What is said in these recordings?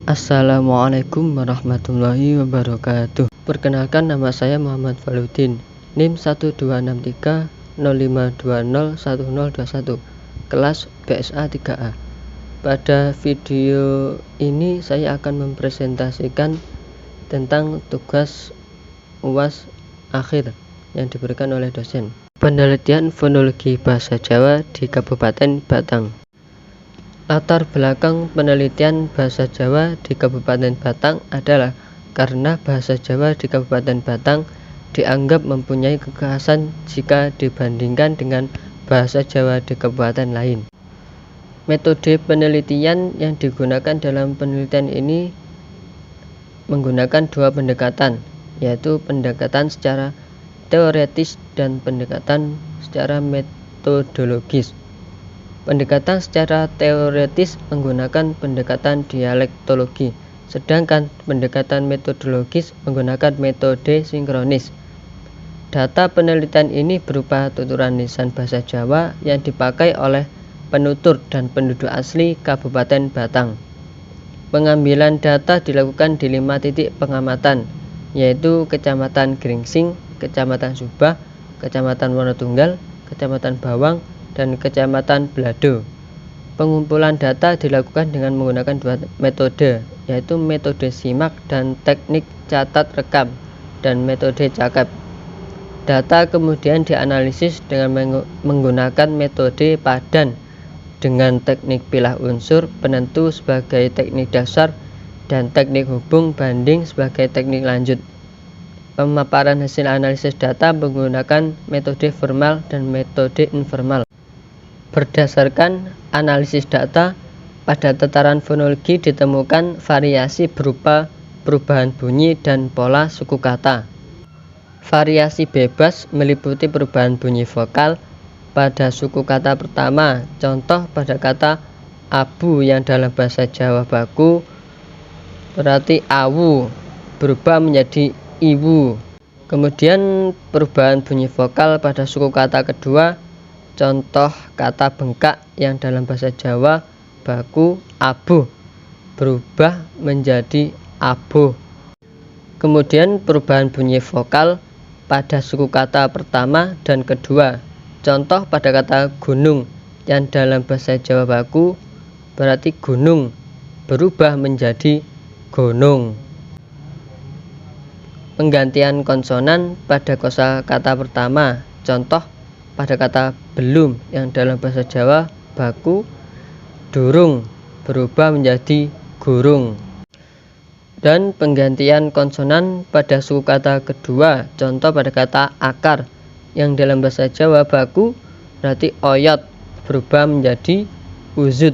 Assalamualaikum warahmatullahi wabarakatuh. Perkenalkan, nama saya Muhammad Faludin, NIM 123305201021, kelas BSA 3A. Pada video ini saya akan mempresentasikan tentang tugas UAS akhir yang diberikan oleh dosen. Penelitian fonologi bahasa Jawa di Kabupaten Batang. Latar belakang penelitian bahasa Jawa di Kabupaten Batang adalah karena bahasa Jawa di Kabupaten Batang dianggap mempunyai kekhasan jika dibandingkan dengan bahasa Jawa di kabupaten lain. Metode penelitian yang digunakan dalam penelitian ini menggunakan dua pendekatan, yaitu pendekatan secara teoretis dan pendekatan secara metodologis. Pendekatan secara teoretis menggunakan pendekatan dialektologi, sedangkan pendekatan metodologis menggunakan metode sinkronis. Data penelitian ini berupa tuturan lisan bahasa Jawa yang dipakai oleh penutur dan penduduk asli Kabupaten Batang. Pengambilan data dilakukan di 5 titik pengamatan, yaitu Kecamatan Gringsing, Kecamatan Subah, Kecamatan Wonotunggal, Kecamatan Bawang, dan Kecamatan Blado. Pengumpulan data dilakukan dengan menggunakan dua metode, yaitu metode simak dan teknik catat rekam, dan metode cakep. Data kemudian dianalisis dengan menggunakan metode padan dengan teknik pilah unsur penentu sebagai teknik dasar dan teknik hubung banding sebagai teknik lanjut. Pemaparan hasil analisis data menggunakan metode formal dan metode informal. Berdasarkan analisis data, pada tataran fonologi ditemukan variasi berupa perubahan bunyi dan pola suku kata. Variasi bebas meliputi perubahan bunyi vokal pada suku kata pertama, contoh pada kata abu yang dalam bahasa Jawa baku berarti awu berubah menjadi iwu. Kemudian perubahan bunyi vokal pada suku kata kedua, contoh kata bengkak yang dalam bahasa Jawa baku abuh berubah menjadi abuh. Kemudian perubahan bunyi vokal pada suku kata pertama dan kedua, contoh pada kata gunung yang dalam bahasa Jawa baku berarti gunung berubah menjadi gonong. Penggantian konsonan pada kosakata pertama, contoh pada kata belum yang dalam bahasa Jawa baku durung berubah menjadi gurung. Dan penggantian konsonan pada suku kata kedua, contoh pada kata akar yang dalam bahasa Jawa baku berarti oyot berubah menjadi uzut.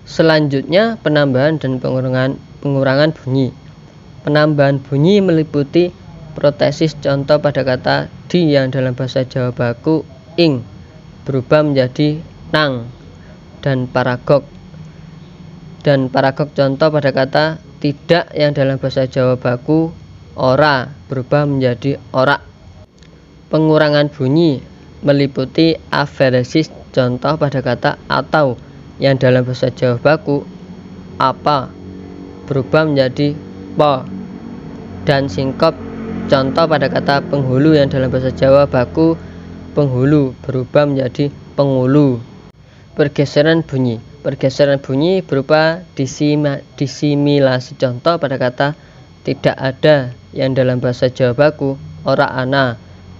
Selanjutnya penambahan dan pengurangan bunyi. Penambahan bunyi meliputi protesis, contoh pada kata di yang dalam bahasa Jawa baku ing berubah menjadi nang, dan paragok contoh pada kata tidak yang dalam bahasa Jawa baku ora berubah menjadi orak. Pengurangan bunyi meliputi aferesis, contoh pada kata atau yang dalam bahasa Jawa baku apa berubah menjadi po, dan sinkop, contoh pada kata penghulu yang dalam bahasa Jawa baku penghulu berubah menjadi pengulu. Pergeseran bunyi berupa disimilasi, contoh pada kata tidak ada yang dalam bahasa Jawa baku ora ana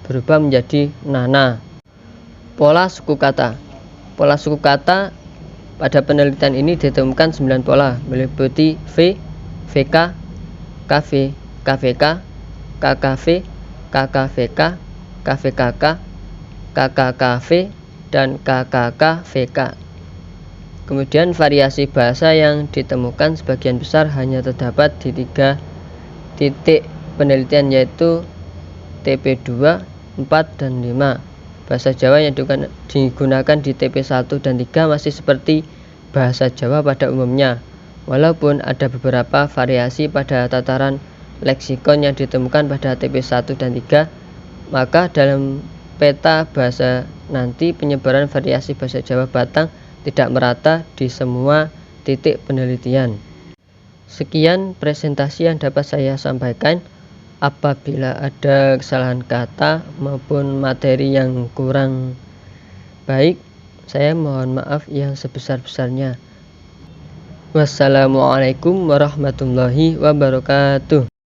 berubah menjadi nana. Pola suku kata pada penelitian ini ditemukan 9 pola, meliputi V, VK, KV, KVK, KKV, KKVK, KVKK, KKKV, dan KKKVK. Kemudian variasi bahasa yang ditemukan sebagian besar hanya terdapat di 3 titik penelitian, yaitu TP2, 4, dan 5. Bahasa Jawa yang digunakan di TP1 dan 3 masih seperti bahasa Jawa pada umumnya, walaupun ada beberapa variasi pada tataran leksikon yang ditemukan pada TP1 dan 3, maka dalam peta bahasa nanti penyebaran variasi bahasa Jawa Batang tidak merata di semua titik penelitian. Sekian presentasi yang dapat saya sampaikan. Apabila ada kesalahan kata maupun materi yang kurang baik, saya mohon maaf yang sebesar-besarnya. Wassalamualaikum warahmatullahi wabarakatuh.